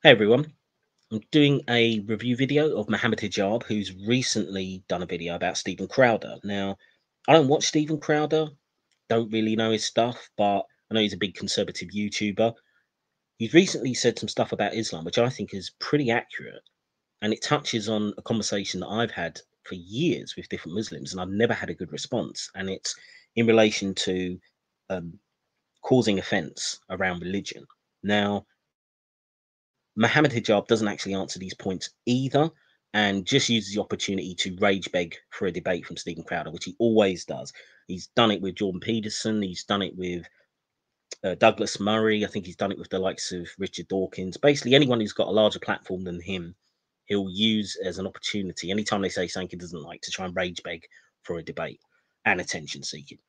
Hey everyone, I'm doing a review video of Mohammed Hijab, who's recently done a video about Stephen Crowder. Now, I don't watch Stephen Crowder, don't really know his stuff, but I know he's a big conservative YouTuber. He's recently said some stuff about Islam, which I think is pretty accurate, and it touches on a conversation that I've had for years with different Muslims, and I've never had a good response. And it's in relation to um, causing offence around religion. Now, Mohammed Hijab doesn't actually answer these points either, and just uses the opportunity to rage beg for a debate from Stephen Crowder, which he always does. He's done it with Jordan Peterson, he's done it with Douglas Murray, I think he's done it with the likes of Richard Dawkins. Basically, anyone who's got a larger platform than him, he'll use as an opportunity anytime they say something he doesn't like to try and rage beg for a debate and attention seeking.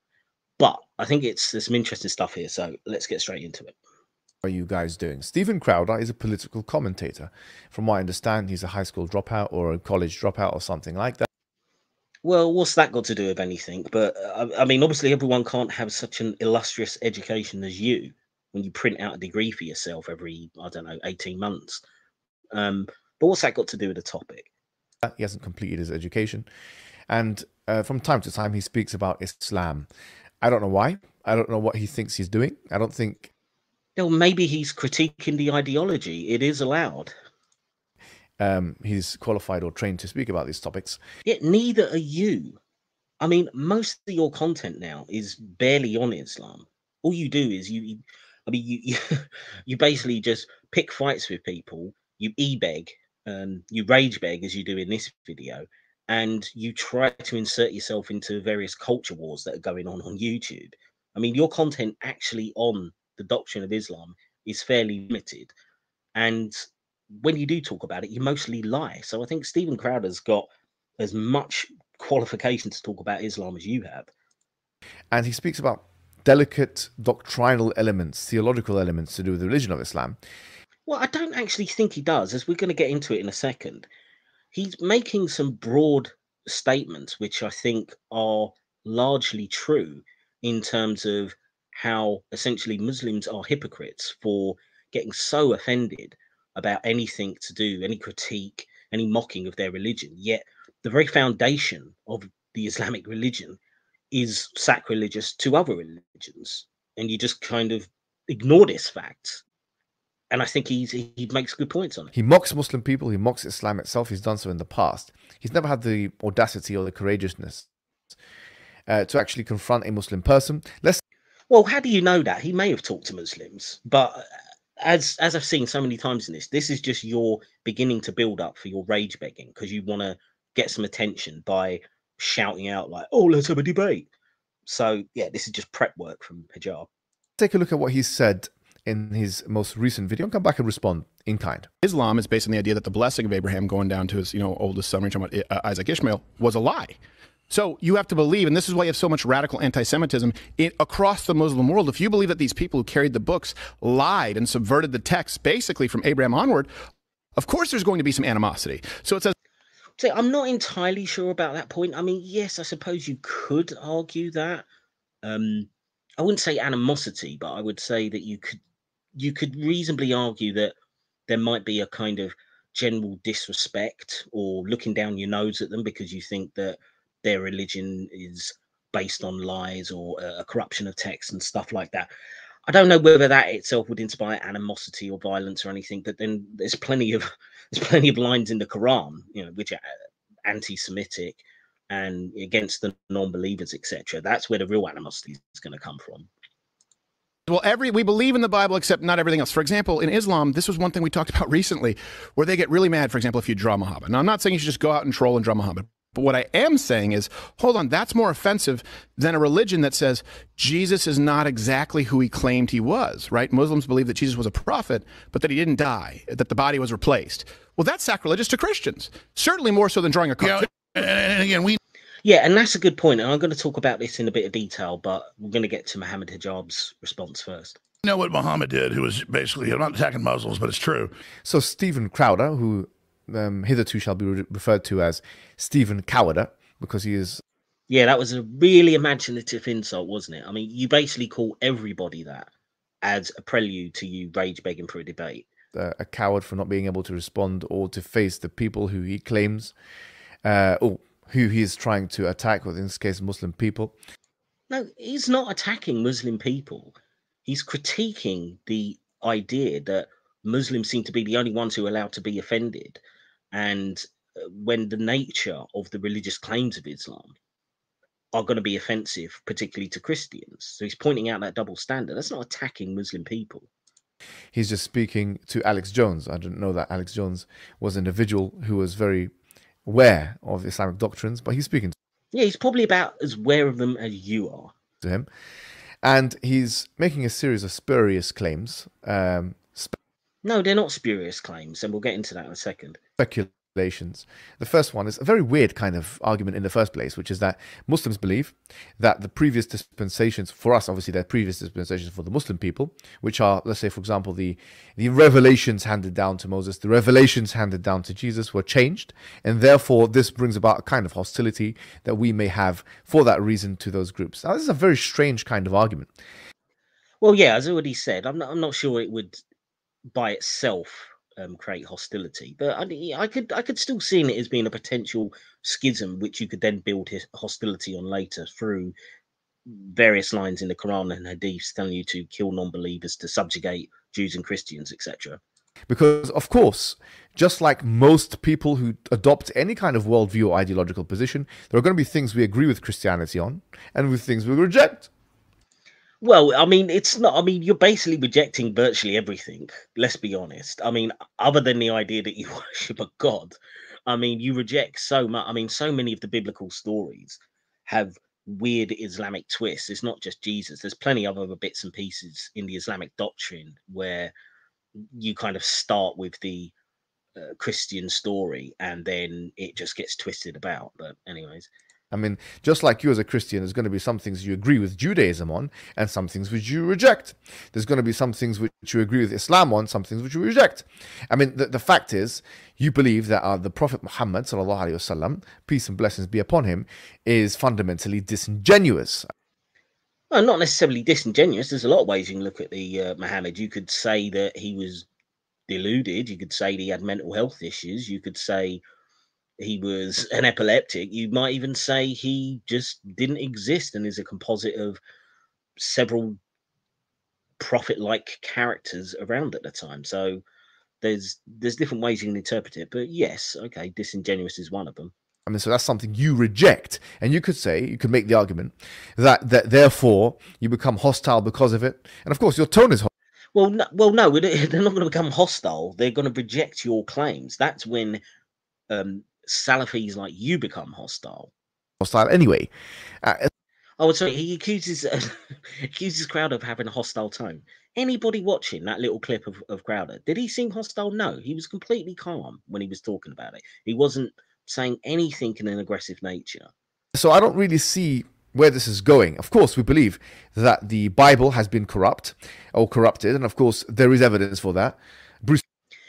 But I think there's some interesting stuff here, so let's get straight into it. Are you guys doing? Stephen Crowder is a political commentator. From what I understand, he's a high school dropout or a college dropout or something like that. Well, what's that got to do with anything? But I mean, obviously, everyone can't have such an illustrious education as you when you print out a degree for yourself every, I don't know, 18 months. But what's that got to do with the topic? He hasn't completed his education. And from time to time, he speaks about Islam. I don't know why. I don't know what he thinks he's doing. I don't think... Well, maybe he's critiquing the ideology. It is allowed. He's qualified or trained to speak about these topics. Yet neither are you. I mean, most of your content now is barely on Islam. All you do is you you basically just pick fights with people, you e-beg, you rage beg as you do in this video, and you try to insert yourself into various culture wars that are going on YouTube. I mean, your content actually on the doctrine of Islam is fairly limited. And when you do talk about it, you mostly lie. So I think Stephen Crowder's got as much qualification to talk about Islam as you have. And he speaks about delicate doctrinal elements, theological elements to do with the religion of Islam. Well, I don't actually think he does, as we're going to get into it in a second. He's making some broad statements, which I think are largely true in terms of how essentially Muslims are hypocrites for getting so offended about anything to do, any critique, any mocking of their religion. Yet the very foundation of the Islamic religion is sacrilegious to other religions. And you just kind of ignore this fact. And I think he makes good points on it. He mocks Muslim people, he mocks Islam itself. He's done so in the past. He's never had the audacity or the courageousness to actually confront a Muslim person. Well, how do you know that? He may have talked to Muslims, but as I've seen so many times in this is just your beginning to build up for your rage begging because you want to get some attention by shouting out like, "Oh, let's have a debate." So yeah, this is just prep work from Hijab. Take a look at what he said in his most recent video and come back and respond in kind. Islam is based on the idea that the blessing of Abraham going down to his, oldest son, we're talking about Isaac Ishmael, was a lie. So you have to believe, and this is why you have so much radical anti-Semitism across the Muslim world. If you believe that these people who carried the books lied and subverted the text basically from Abraham onward, of course there's going to be some animosity. So it says... So I'm not entirely sure about that point. I mean, yes, I suppose you could argue that. I wouldn't say animosity, but I would say that you could reasonably argue that there might be a kind of general disrespect or looking down your nose at them because you think that their religion is based on lies or a corruption of text and stuff like that. I don't know whether that itself would inspire animosity or violence or anything, but then there's plenty of lines in the Quran, which are anti-Semitic and against the non-believers, etc. That's where the real animosity is going to come from. Well, we believe in the Bible, except not everything else. For example, in Islam, this was one thing we talked about recently, where they get really mad, for example, if you draw Muhammad. Now, I'm not saying you should just go out and troll and draw Muhammad. But what I am saying is, hold on, that's more offensive than a religion that says Jesus is not exactly who he claimed he was, right? Muslims believe that Jesus was a prophet, but that he didn't die, that the body was replaced. Well, that's sacrilegious to Christians, certainly more so than drawing a cartoon. Yeah, and again, yeah, and that's a good point. And I'm going to talk about this in a bit of detail, but we're going to get to Mohammed Hijab's response first. You know what Muhammad did, who was basically, I'm not attacking Muslims, but it's true. So Stephen Crowder, who hitherto shall be referred to as Stephen Cowarder, because he is... Yeah, that was a really imaginative insult, wasn't it? I mean, you basically call everybody that as a prelude to you rage begging for a debate. a coward for not being able to respond or to face the people who he claims, or who he is trying to attack, or in this case, Muslim people. No, he's not attacking Muslim people. He's critiquing the idea that Muslims seem to be the only ones who are allowed to be offended. And when the nature of the religious claims of Islam are going to be offensive, particularly to Christians. So he's pointing out that double standard. That's not attacking Muslim people. He's just speaking to Alex Jones. I didn't know that Alex Jones was an individual who was very aware of Islamic doctrines, but he's speaking Yeah, he's probably about as aware of them as you are. to him. And he's making a series of spurious claims, No, they're not spurious claims, and we'll get into that in a second. speculations. The first one is a very weird kind of argument in the first place, which is that Muslims believe that the previous dispensations, for us, obviously, they're previous dispensations for the Muslim people, which are, let's say, for example, the revelations handed down to Moses, the revelations handed down to Jesus were changed, and therefore this brings about a kind of hostility that we may have for that reason to those groups. Now, this is a very strange kind of argument. Well, yeah, as I already said, I'm not sure it would by itself create hostility, but I could still see it as being a potential schism, which you could then build hostility on later through various lines in the Quran and Hadiths telling you to kill non-believers, to subjugate Jews and Christians, etc. Because, of course, just like most people who adopt any kind of worldview or ideological position, there are going to be things we agree with Christianity on and with things we reject. Well, I mean, it's not. I mean, you're basically rejecting virtually everything. Let's be honest. I mean, other than the idea that you worship a god, I mean, you reject so much. I mean, so many of the biblical stories have weird Islamic twists. It's not just Jesus. There's plenty of other bits and pieces in the Islamic doctrine where you kind of start with the Christian story and then it just gets twisted about. But anyways. I mean, just like you as a Christian, there's going to be some things you agree with Judaism on and some things which you reject. There's going to be some things which you agree with Islam on, some things which you reject. I mean, the fact is, you believe that the Prophet Muhammad, sallallahu alaihi wasallam, peace and blessings be upon him, is fundamentally disingenuous. Well, not necessarily disingenuous. There's a lot of ways you can look at the Muhammad. You could say that he was deluded. You could say that he had mental health issues. You could say he was an epileptic. You might even say he just didn't exist and is a composite of several prophet-like characters around at the time. So there's different ways you can interpret it. But yes, okay, disingenuous is one of them. I mean, so that's something you reject. And you could say, you could make the argument that therefore you become hostile because of it. And of course, your tone is hostile. Well, no, they're not going to become hostile. They're going to reject your claims. That's when Salafis like you become hostile. Hostile anyway. Oh, sorry, he accuses Crowder of having a hostile tone. Anybody watching that little clip of Crowder, did he seem hostile? No, he was completely calm when he was talking about it. He wasn't saying anything in an aggressive nature. So I don't really see where this is going. Of course, we believe that the Bible has been corrupted, and of course, there is evidence for that.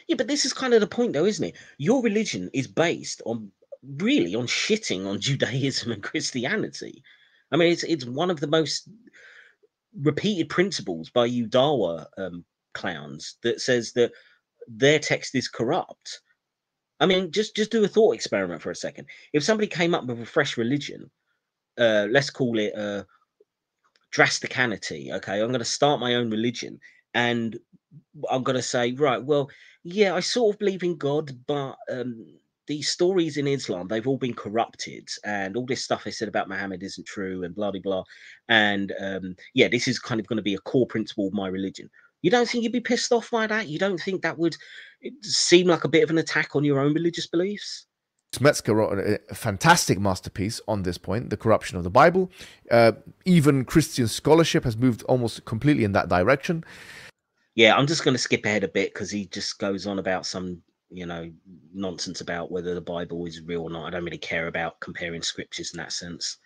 Yeah, but this is kind of the point, though, isn't it? Your religion is based on shitting on Judaism and Christianity. I mean, it's one of the most repeated principles by you Dawa clowns that says that their text is corrupt. I mean, just do a thought experiment for a second. If somebody came up with a fresh religion, let's call it Drasticanity, okay? I'm going to start my own religion, and I'm going to say, right, well, yeah, I sort of believe in God, but these stories in Islam, they've all been corrupted, and all this stuff they said about Muhammad isn't true, and blah, blah, blah. And yeah, this is kind of going to be a core principle of my religion. You don't think you'd be pissed off by that? You don't think that would seem like a bit of an attack on your own religious beliefs? Metzger wrote a fantastic masterpiece on this point, the corruption of the Bible. Even Christian scholarship has moved almost completely in that direction. Yeah, I'm just going to skip ahead a bit because he just goes on about some, nonsense about whether the Bible is real or not. I don't really care about comparing scriptures in that sense.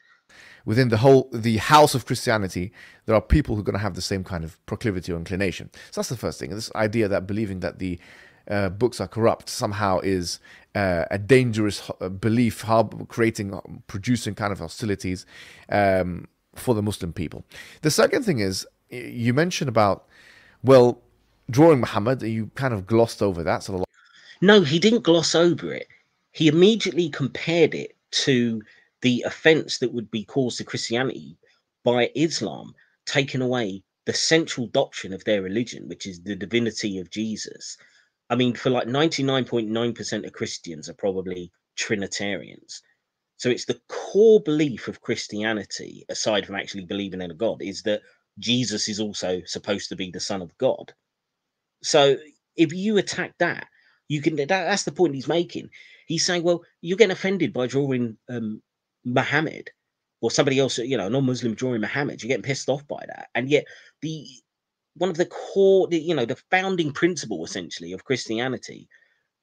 Within the house of Christianity, there are people who are going to have the same kind of proclivity or inclination. So that's the first thing. This idea that believing that the books are corrupt somehow is a dangerous belief, producing kind of hostilities for the Muslim people. The second thing is, you mentioned about, well, drawing Muhammad, you kind of glossed over that. So No, he didn't gloss over it. He immediately compared it to the offense that would be caused to Christianity by Islam taking away the central doctrine of their religion, which is the divinity of Jesus. I mean, for like 99.9% of Christians are probably Trinitarians. So it's the core belief of Christianity, aside from actually believing in a God, is that Jesus is also supposed to be the Son of God. So if you attack that, you can. That's the point he's making. He's saying, well, you're getting offended by drawing Muhammad or somebody else, you know, a non-Muslim drawing Muhammad. You're getting pissed off by that, and yet the one of the core, you know, the founding principle essentially of Christianity,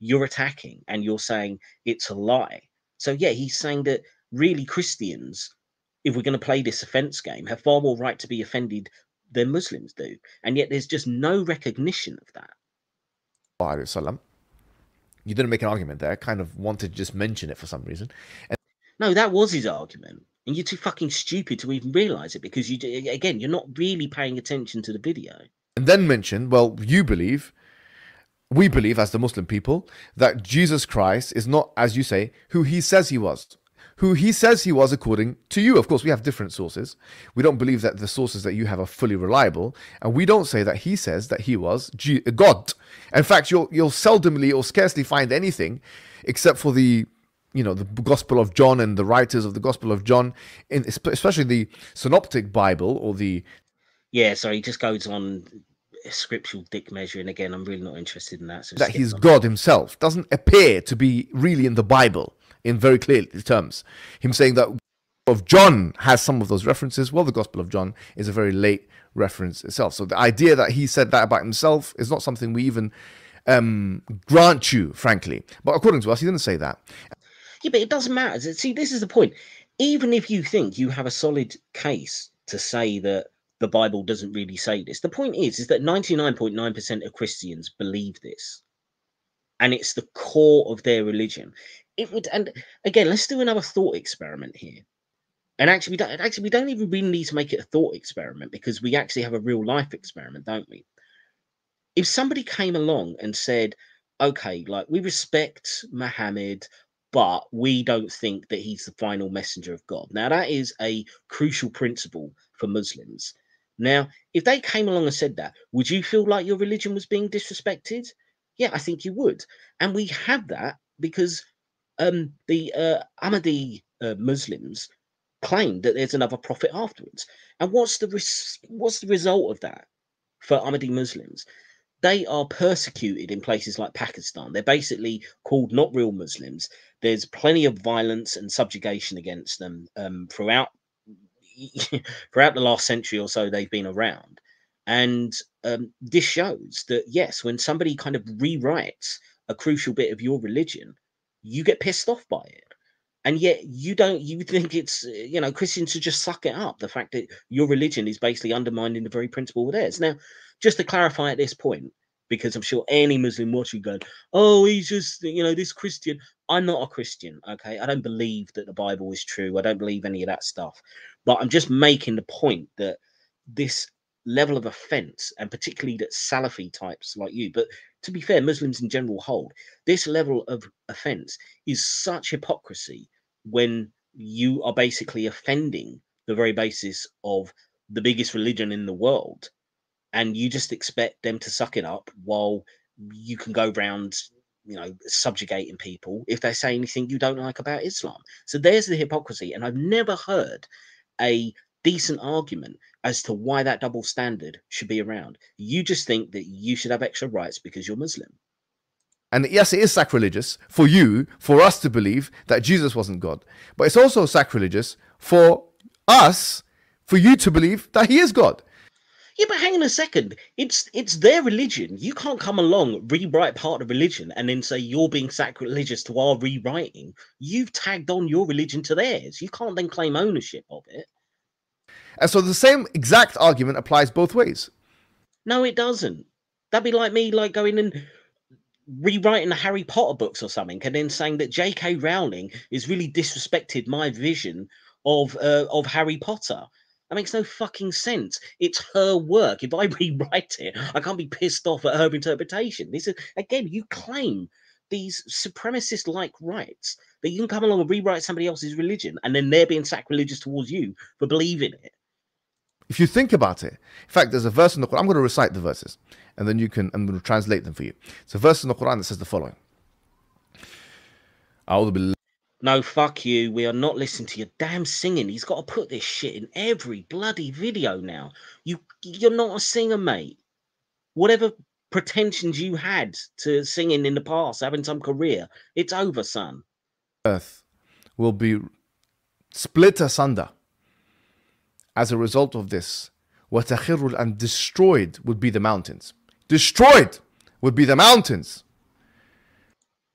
you're attacking and you're saying it's a lie. So yeah, he's saying that really Christians, if we're going to play this offense game, have far more right to be offended than Muslims do, and yet there's just no recognition of that. you didn't make an argument there. I kind of wanted to just mention it for some reason. And No, that was his argument. And you're too fucking stupid to even realize it because again, you're not really paying attention to the video. and then mention, well, we believe as the Muslim people that Jesus Christ is not, as you say, who he says he was. Who he says he was according to you. Of course, we have different sources. We don't believe that the sources that you have are fully reliable. And we don't say that he says that he was God. In fact, you'll seldomly or scarcely find anything except for the Gospel of John and the writers of the Gospel of John, especially the Synoptic Bible or the... Yeah, sorry, he just goes on scriptural dick measuring again. I'm really not interested in that. So that he's God himself doesn't appear to be really in the Bible in very clear terms. Him saying that of John has some of those references. Well, the Gospel of John is a very late reference itself. So the idea that he said that about himself is not something we even grant you, frankly. But according to us, he didn't say that. Yeah, but it doesn't matter. See, this is the point. Even if you think you have a solid case to say that the Bible doesn't really say this, the point is that 99.9% of Christians believe this. And it's the core of their religion. It would, and again, let's do another thought experiment here. And actually, we don't even really need to make it a thought experiment because we actually have a real life experiment, don't we? If somebody came along and said, okay, like we respect Muhammad, but we don't think that he's the final messenger of God. Now, that is a crucial principle for Muslims. Now, if they came along and said that, would you feel like your religion was being disrespected? Yeah, I think you would. And we have that because the Ahmadi Muslims claim that there's another prophet afterwards. And what's the result of that for Ahmadi Muslims? They are persecuted in places like Pakistan. They're basically called not real Muslims. There's plenty of violence and subjugation against them throughout the last century or so they've been around. And this shows that, yes, when somebody kind of rewrites a crucial bit of your religion, you get pissed off by it. And yet you think it's, Christians should just suck it up. The fact that your religion is basically undermining the very principle of theirs. Now, just to clarify at this point, because I'm sure any Muslim watching going, oh, he's just, this Christian. I'm not a Christian, okay? I don't believe that the Bible is true. I don't believe any of that stuff. But I'm just making the point that this level of offense, and particularly that Salafi types like you, but to be fair, Muslims in general hold, this level of offense is such hypocrisy when you are basically offending the very basis of the biggest religion in the world, and you just expect them to suck it up while you can go around, subjugating people if they say anything you don't like about Islam. So there's the hypocrisy, and I've never heard a decent argument as to why that double standard should be around. You just think that you should have extra rights because you're Muslim. And yes, it is sacrilegious for us to believe that Jesus wasn't God. But it's also sacrilegious for you to believe that he is God. Yeah, but hang on a second. It's their religion. You can't come along, rewrite part of religion, and then say you're being sacrilegious to our rewriting. You've tagged on your religion to theirs. You can't then claim ownership of it. And so the same exact argument applies both ways. No, it doesn't. That'd be like me going and rewriting the Harry Potter books or something, and then saying that J.K. Rowling is really disrespected my vision of Harry Potter. That makes no fucking sense. It's her work. If I rewrite it, I can't be pissed off at her interpretation. This is, again, you claim these supremacist-like rights that you can come along and rewrite somebody else's religion, and then they're being sacrilegious towards you for believing it. If you think about it, in fact, there's a verse in the Quran. I'm going to recite the verses, and then I'm going to translate them for you. It's a verse in the Quran that says the following. No, fuck you. We are not listening to your damn singing. He's got to put this shit in every bloody video now. You're not a singer, mate. Whatever pretensions you had to singing in the past, having some career, it's over, son. Earth will be split asunder as a result of this. وَتَخِرُّ and destroyed would be the mountains. Destroyed would be the mountains.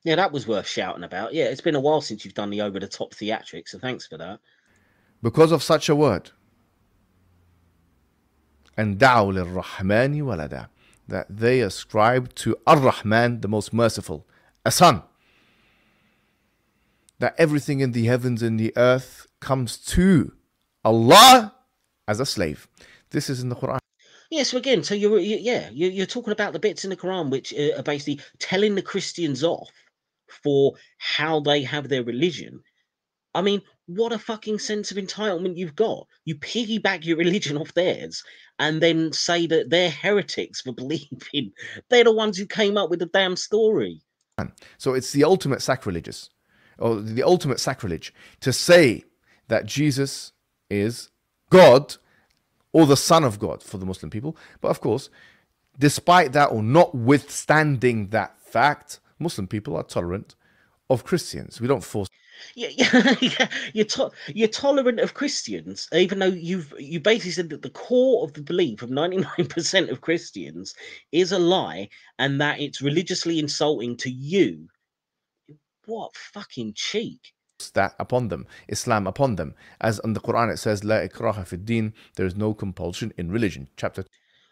Yeah, that was worth shouting about. Yeah, it's been a while since you've done the over-the-top theatrics, so thanks for that. Because of such a word. And دَعَوْا لِلرَّحْمَنِ وَلَدًا, that they ascribe to Ar-Rahman, the most merciful, a son. That everything in the heavens and the earth comes to Allah as a slave. This is in the Quran. Yeah, so again, so you're talking about the bits in the Quran which are basically telling the Christians off for how they have their religion. I mean, what a fucking sense of entitlement you've got. You piggyback your religion off theirs and then say that they're heretics for believing they're the ones who came up with the damn story. So it's the ultimate sacrilegious, or the ultimate sacrilege, to say that Jesus is God or the Son of God for the Muslim people. But of course, despite that, or notwithstanding that fact, Muslim people are tolerant of Christians. We don't force. Yeah, you're tolerant of Christians, even though you basically said that the core of the belief of 99% of Christians is a lie, and that it's religiously insulting to you. What fucking cheek! That upon them, Islam upon them, as in the Quran it says, "La ikraha fi din," there is no compulsion in religion. Chapter.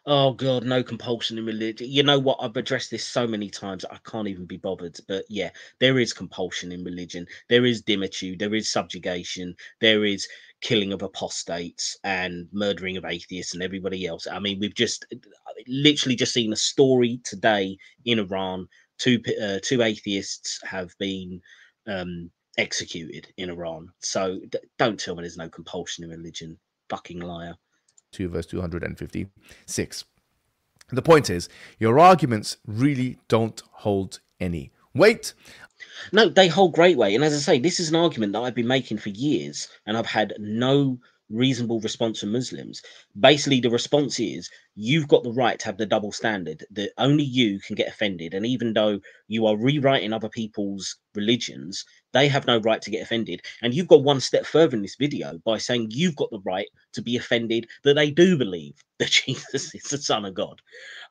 Oh God, no compulsion in religion. You know what? I've addressed this so many times, I can't even be bothered. But yeah, there is compulsion in religion. There is dimitude. There is subjugation. There is killing of apostates and murdering of atheists and everybody else. I mean, we've just literally just seen a story today in Iran. Two atheists have been executed in Iran. So don't tell me there's no compulsion in religion. Fucking liar. 2 verse 256. The point is, your arguments really don't hold any weight. No, they hold great weight. And as I say, this is an argument that I've been making for years, and I've had no reasonable response from Muslims. Basically, the response is you've got the right to have the double standard, that only you can get offended. And even though you are rewriting other people's religions, they have no right to get offended. And you've got one step further in this video by saying you've got the right to be offended that they do believe that Jesus is the Son of God.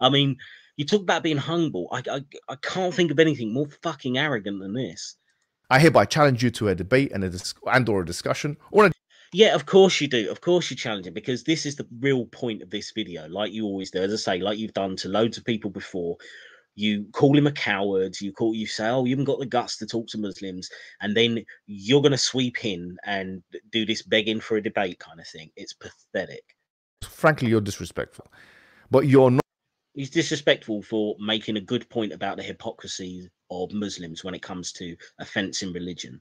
I mean, you talk about being humble. I can't think of anything more fucking arrogant than this. I hereby challenge you to a debate and or a discussion, or a. Yeah, of course you do. Of course you challenge it, because this is the real point of this video. Like you always do, as I say, like you've done to loads of people before. You call him a coward. You say, oh, you haven't got the guts to talk to Muslims, and then you're going to sweep in and do this begging for a debate kind of thing. It's pathetic. Frankly, you're disrespectful, but you're not. He's disrespectful for making a good point about the hypocrisy of Muslims when it comes to offence in religion.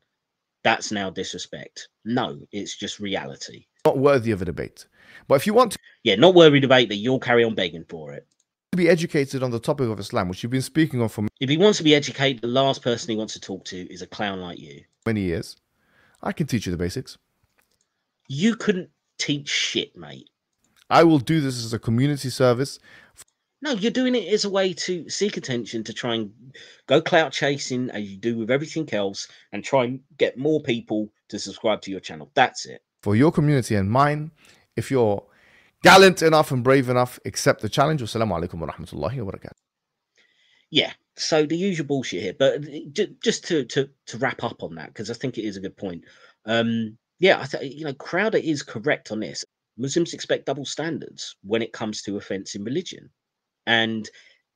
That's now disrespect. No, it's just reality. Not worthy of a debate. But if you want to, yeah, not worthy of debate, that you'll carry on begging for it. To be educated on the topic of Islam, which you've been speaking on for. If he wants to be educated, the last person he wants to talk to is a clown like you. Many years, I can teach you the basics. You couldn't teach shit, mate. I will do this as a community service. No, you're doing it as a way to seek attention, to try and go clout chasing as you do with everything else, and try and get more people to subscribe to your channel. That's it. For your community and mine, if you're gallant enough and brave enough, accept the challenge. Wassalamu alaikum wa rahmatullahi wa barakatuh. Yeah, so the usual bullshit here, but just to wrap up on that, because I think it is a good point. Yeah, Crowder is correct on this. Muslims expect double standards when it comes to offence in religion. And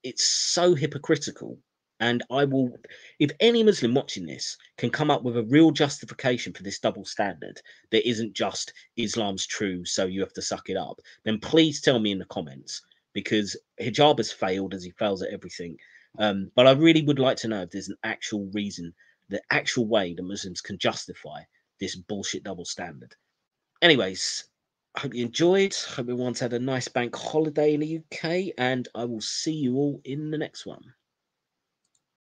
it's so hypocritical And I will, if any Muslim watching this can come up with a real justification for this double standard that isn't just Islam's true, so you have to suck it up, then please tell me in the comments, because hijab has failed as he fails at everything. But I really would like to know if there's an actual reason, the actual way that Muslims can justify this bullshit double standard. Anyways, I hope you enjoyed. Hope everyone's had a nice bank holiday in the UK, and I will see you all in the next one.